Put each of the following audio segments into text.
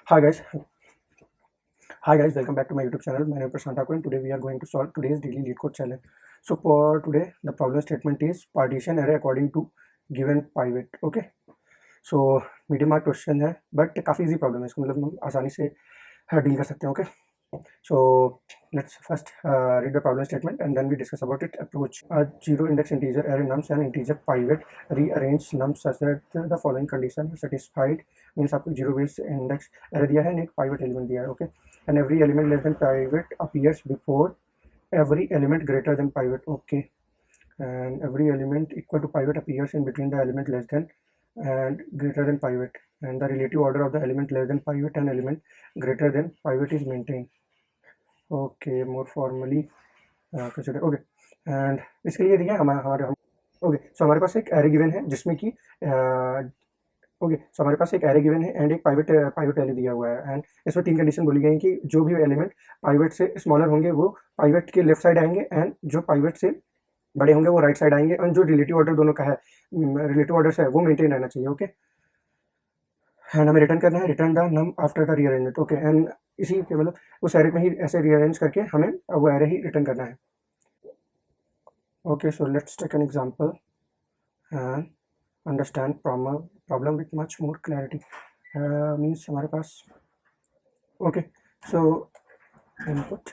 Hi guys, welcome back to my YouTube channel. My name is Prashant Thakur and today we are going to solve today's daily lead code challenge. So for today, the problem statement is partition array according to given pivot. Okay, so medium mark question है, but काफ़ी easy problem है, इसको मतलब हम आसानी से deal कर सकते हैं. Okay, so let's first read the problem statement and then we discuss about its approach. A zero index integer array nums and integer pivot rearrange nums such that the following condition are satisfied. Means आपको zero base index array दिया है and एक pivot element दिया है. Okay, and every element less than pivot appears before every element greater than pivot. Okay, and every element equal to pivot appears in between the element less than and greater than pivot, and the relative order of the element less than pivot and element greater than pivot is maintained. Okay, more formally consider. Okay, and इसके लिए दिया हमारे हम. Okay, सो हमारे पास एक array given है जिसमें कि ओके, सो हमारे पास एक एरे गिवन है एंड एक पाइवट वैल्यू दिया हुआ है एंड इसमें तीन कंडीशन बोली गई हैं कि जो भी एलिमेंट पाइवट से स्मॉलर होंगे वो पाइवट के लेफ्ट साइड आएंगे एंड जो पाइवट से बड़े होंगे वो राइट साइड आएंगे, और जो रिलेटिव ऑर्डर दोनों का है, रिलेटिव ऑर्डर से है वो मेंटेन रहना चाहिए. ओके, एंड हमें रिटर्न करना है return the num after the rearrangement. Okay, and इसी के मतलब उस एरे में ही ऐसे रीअरेंज करके हमें वो एरे ही रिटर्न करना है. Okay, so let's take an example and understand problem with much more clarity. Means हमारे पास okay, so input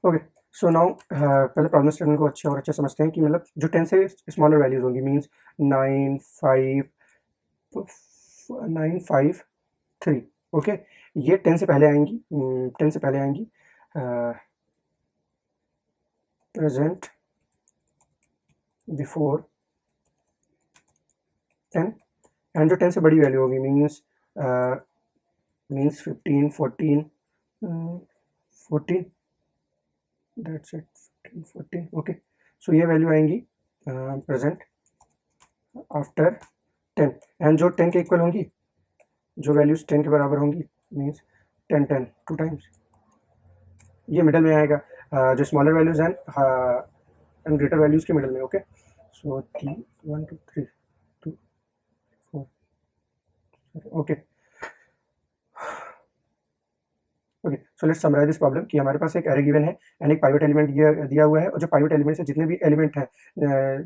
okay, so now पहले प्रॉब्लम स्टेटमेंट को अच्छे और अच्छे समझते हैं कि मतलब जो 10 से स्मॉलर वैल्यूज होंगी मीन्स 953. ओके, ये 10 से पहले आएंगी, 10 से पहले आएंगी. प्रेजेंट बिफोर 10 एंड जो 10 से बड़ी वैल्यू होगी मीन्स 15 14 14 दैट्स इट 14. ओके, सो ये वैल्यू आएंगी प्रेजेंट आफ्टर 10 एंड जो 10 के इक्वल होंगी, जो वैल्यूज 10 के बराबर होंगी मीन्स 10 10 2 टाइम्स ये मिडल में आएगा. जो स्मॉलर वैल्यूज हैं एंड ग्रेटर वैल्यूज के मिडल में. Okay, so 3 1 2 3 2 4. Okay okay, so let's summarize this problem कि हमारे पास एक एरे गिवन है एंड एक पाइवट एलिमेंट दिया हुआ है, और जो पाइवट एलिमेंट से जितने भी एलिमेंट हैं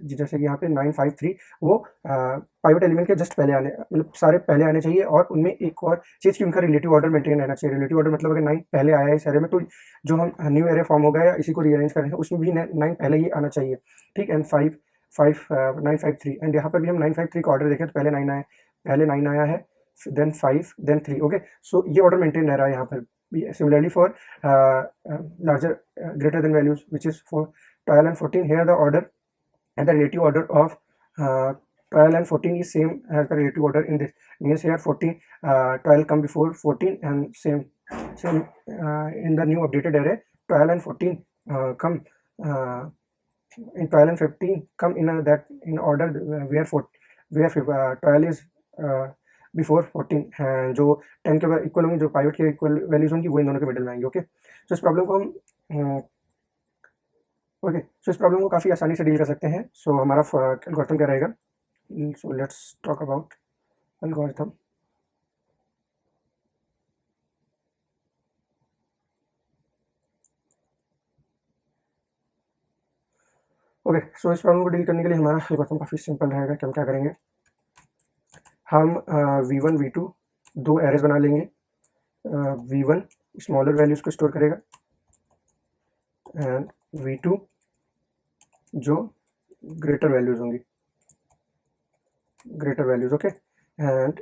जैसे कि यहाँ पे 953 वो पाइवट एलिमेंट के जस्ट पहले आने, मतलब सारे पहले आने चाहिए, और उनमें एक और चीज़ कि उनका रिलेटिव ऑर्डर मेंटेन रहना चाहिए. रिलेटिव ऑर्डर मतलब अगर 9 पहले आया है इस एरे में तो जो हम न्यू एरे फॉर्म होगा या इसी को रीअरेंज कर रहे हैं उसमें भी 9 पहले ही आना चाहिए. ठीक, एंड 953 एंड यहाँ पर भी हम 953 का ऑर्डर देखें तो पहले 9 आया, पहले 9 आया है, देन 5 देन 3. ओके, सो ये ऑर्डर मेंटेन रह रहा है यहाँ पर. Similarly for larger greater than values which is for 12 and 14, here the order and the relative order of 12 and 14 is same as the relative order in this. Means here 12 come before 14 and same in the new updated array 12 and 14 come in 12 and 15 come in that in order where 12 is before 14 हैं, जो 10 के equal होंगी, जो pivot के equal values होंगी वो इन दोनों के मिडल में आएंगे. ओके, सो इस प्रॉब्लम को हम ओके, सो इस प्रॉब्लम को काफ़ी आसानी से डील कर सकते हैं. सो हमारा एल्गोरिथम क्या रहेगा. So let's talk about algorithm. Okay, so इस प्रॉब्लम को डील करने के लिए हमारा एल्गोरिथम काफ़ी सिंपल रहेगा कि हम क्या करेंगे. हम V1 V2 दो एरेज बना लेंगे. V1 स्मॉलर वैल्यूज को स्टोर करेगा एंड V2 जो ग्रेटर वैल्यूज होंगी, ग्रेटर वैल्यूज. ओके, एंड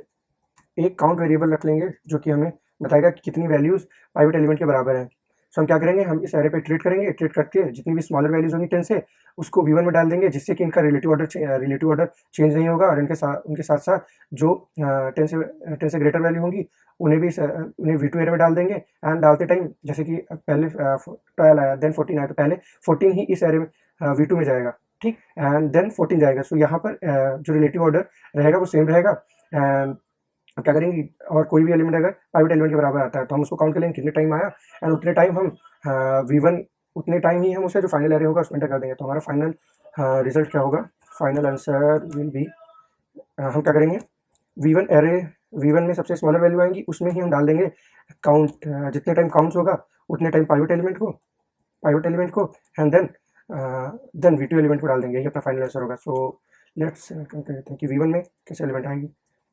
एक काउंट वेरिएबल रख लेंगे जो कि हमें बताएगा कि कितनी वैल्यूज पाइवट एलिमेंट के बराबर हैं. सो हम क्या करेंगे, हम इस एरे पे इटरेट करेंगे, इटरेट करके जितनी भी स्मॉलर वैल्यूज होंगी 10 से उसको V1 में डाल देंगे, जिससे कि इनका रिलेटिव ऑर्डर चेंज नहीं होगा, और उनके साथ साथ जो 10 से ग्रेटर वैल्यू होंगी उन्हें भी उन्हें V2 एरे में डाल देंगे. एंड डालते टाइम जैसे कि पहले 12 आया देन 14 आया तो पहले 14 ही इस एरे में V2 में जाएगा. ठीक, एंड देन 14 जाएगा. सो यहाँ पर जो रिलेटिव ऑर्डर रहेगा वो सेम रहेगा. एंड क्या करेंगे, और कोई भी एलिमेंट अगर पाइवट एलिमेंट के बराबर आता है तो हम उसको काउंट कर लेंगे कितने टाइम आया, एंड उतने टाइम हम V1 उतने टाइम ही हम उसे जो फाइनल एरे होगा उसमें एंटर कर देंगे। तो हमारा फाइनल रिजल्ट क्या होगा, फाइनल आंसर विल बी, हम क्या करेंगे, V1 एरे, V1 में सबसे स्मॉलर वैल्यू आएंगी उसमें ही हम डाल देंगे काउंट, जितने टाइम काउंट्स होगा उतने टाइम पाइवट एलिमेंट को एंड देन V2 एलिमेंट को डाल देंगे, यही अपना फाइनल आंसर होगा। सो लेट्स कहते हैं कि V1 में कैसे एलिमेंट आएंगी,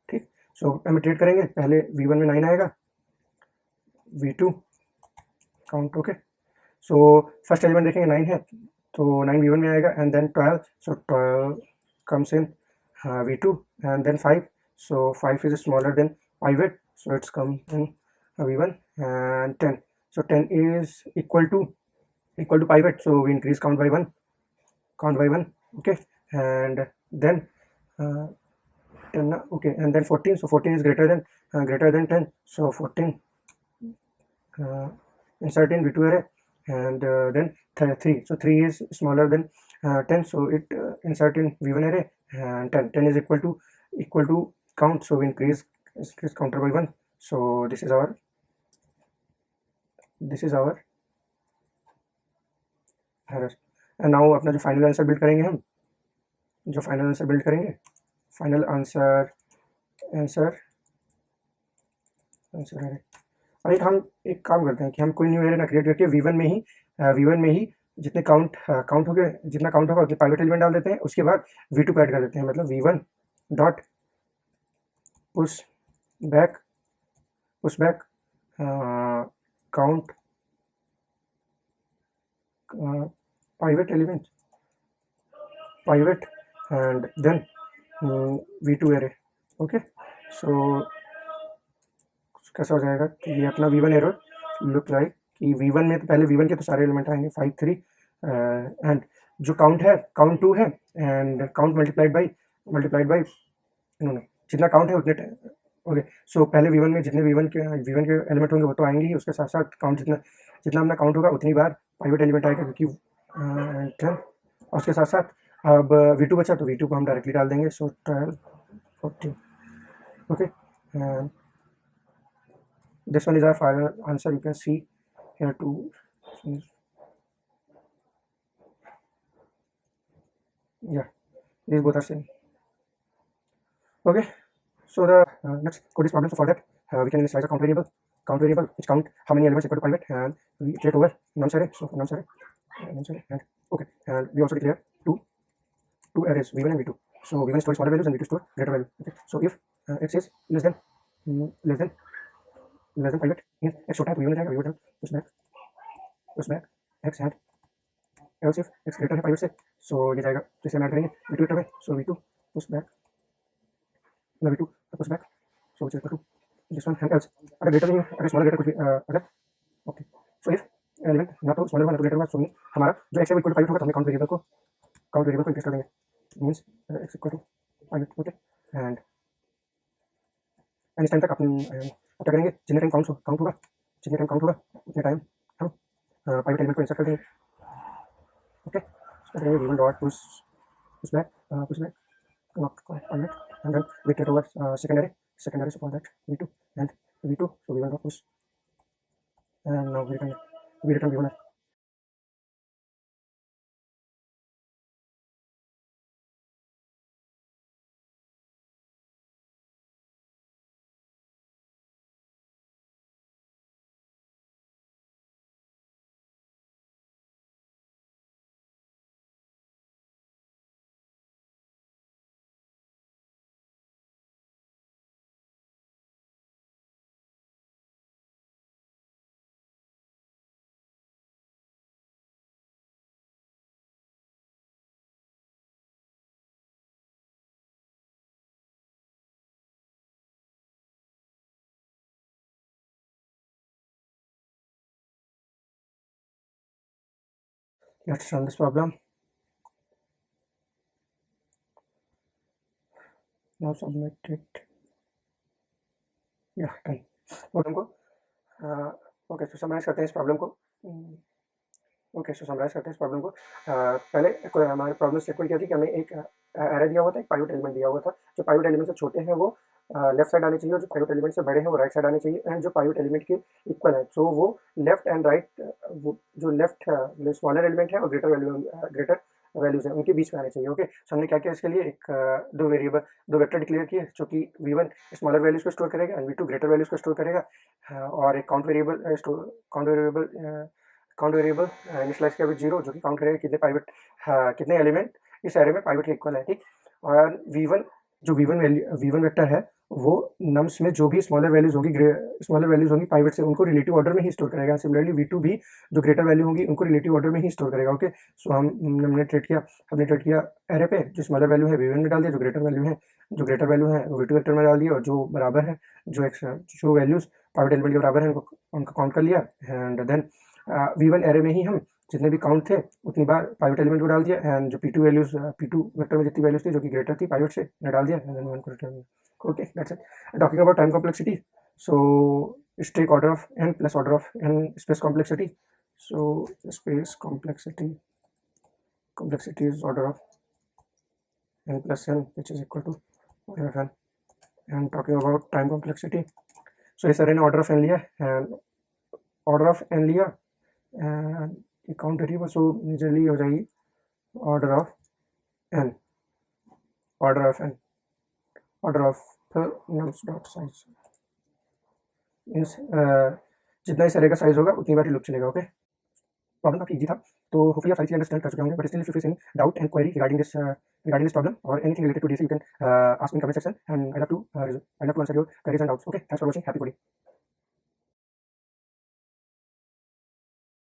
ठीक। सो हम ट्रेड करेंगे, पहले V1 में 9 आएगा, V2 count, okay. So first element देखेंगे 9 है तो 9 V1 में आएगा and then 12, so 12 comes in V2 and then 5, so 5 is smaller than pivot, so it's come in V1 and 10, so 10 is equal to pivot, so we increase count by 1, okay, and then uh, 10, okay, and then 14, so 14 is greater than 10, so 14 insert in V2 array, and then 3, so 3 is smaller than 10, so it insert in V1 array, and 10 is equal to count, so we increase counter by 1, so this is our error। And now अपना जो final answer build करेंगे, हम जो final answer build करेंगे, final answer है। और हम एक काम करते हैं कि हम कोई न्यू एरे ना क्रिएट करके V1 में ही जितने काउंट हो गए, जितना काउंट होगा उतने पाइवट एलिमेंट डाल देते हैं, उसके बाद V2 को ऐड कर देते हैं, मतलब V1 dot push back count pivot and then V2 array, okay. So कैसा हो जाएगा कि ये अपना V1 एरो लुक लाइक कि V1 में तो पहले V1 के तो सारे एलिमेंट आएंगे 5 3, एंड जो काउंट 2 है एंड काउंट मल्टीप्लाइड बाई जितना काउंट है उतने, ओके। सो पहले V1 में जितने V1 के एलिमेंट होंगे वो तो आएंगे ही, उसके साथ साथ काउंट जितना अपना काउंट होगा उतनी बार पाइवट एलिमेंट आएगा, क्योंकि और उसके साथ साथ अब V2 बचा तो V2 को हम डायरेक्टली डाल देंगे, सो 12 14, okay. This one is our final answer, you can see here too, yeah, these both are same, okay. So the let's code this problem. So for that we can initialize a count variable which count how many elements equal to pivot, and we iterate over nums array, so nums array and okay, and we also declare two arrays V1 and V2, so V1 store smaller values and V2 store greater value, okay. So if x is less than pivot in x छोटा है तो V1 जाएगा, V1 push back x, and else if x greater है pivot से, so ये जाएगा, तो इसे हम ऐड करेंगे V2 iter में, so V2 push back so which is equal to this one, and else अगर greater नहीं है, अगर smaller greater कुछ भी अगर, okay, so if एलिमेंट ना तो स्मॉलर वन ना तो ग्रेटर वन, सो हमारा जो x इक्वल टू पाइवट होगा तो हमने काउंट वेरिएबल को इंक्रीज कर देंगे, means x equal to pivot, okay. And इस टाइम तक अपन क्या करेंगे, जितने टाइम काउंट होगा उतने टाइम हम पाइवट एलिमेंट को इंसर्ट कर देंगे, ओके। तो करेंगे V1 dot push back not pivot and then we iterate over secondary, so for that V2 and V2, so V1 dot push, and now we return V1. Let's run this problem. Now submit it. Yeah, done. Problem को okay, सो summarise करते हैं इस problem को। Okay, सो summarise करते हैं इस problem को। पहले हमारे प्रॉब्लम स्टेटमेंट क्या थी कि हमें एक एरे दिया हुआ था, एक पाइवट एलिमेंट दिया हुआ था। जो पाइवट एलिमेंट से छोटे हैं वो लेफ्ट साइड आने चाहिए और जो पाइवट एलिमेंट से बड़े हैं वो राइट साइड आने चाहिए एंड जो पाइवट एलिमेंट के इक्वल है सो वो लेफ्ट एंड राइट, वो जो लेफ्ट स्मॉलर एलिमेंट है और ग्रेटर वैल्यूज है उनके बीच में आने चाहिए। ओके, सो हमने क्या किया इसके लिए, एक दो वेक्टर डिक्लेयर किए जो कि v1 स्मॉलर वैल्यूज को स्टोर करेगा एंड v2 ग्रेटर वैल्यूज को स्टोर करेगा, और एक काउंट वेरिएबल इनिशियलाइज किया विद 0 जो कि काउंट करेगा कितने पाइवट, कितने एलिमेंट इस एरे में पाइवट के इक्वल है। ठीक, और v1 जो v1 वेक्टर है वो नम्स में जो भी स्मॉलर वैल्यूज होंगी पाइवट से उनको रिलेटिव ऑर्डर में ही स्टोर करेगा। सिमिलरली v2 भी जो ग्रेटर वैल्यू होंगी उनको रिलेटिव ऑर्डर में ही स्टोर करेगा। ओके, सो हमने ट्रेट किया एरे पे, जो स्मॉलर वैल्यू है v1 में डाल दिया, जो ग्रेटर वैल्यू है वो v2 वेक्टर में डाल दिया, और जो बराबर है जो वैल्यूज पाइवट एलिमेंट के बराबर है उनको काउंट कर लिया एंड देन v1 एरे में ही हम जितने भी काउंट थे उतनी बार पाइवट एलिमेंट को डाल दिया एंड जो p2 वेक्टर में जितनी वैल्यूज थी जो कि ग्रेटर थी पाइवट से डाल दिया एंड देन 1 को return. Okay, that's it. Talking about time complexity, so take order of n plus order of n space complexity, so space complexity is order of n plus n which is equal to order of n। and talking about time complexity, so इस array ने order of n लिया and order of n लिया and ये count variable, सो majorly हो जाएगी order of n nums dot size means जितना इस array का साइज होगा उतनी बार लूप चलेगा। ओके, प्रॉब्लम काफी इजी था, तो होपफुली आप सारी चीजें अंडरस्टैंड कर चुके होंगे, but still if you face any doubt and query regarding this problem और anything related to DC, you can ask in comment section and I love to answer your queries and doubts. Okay, thanks for watching, happy coding.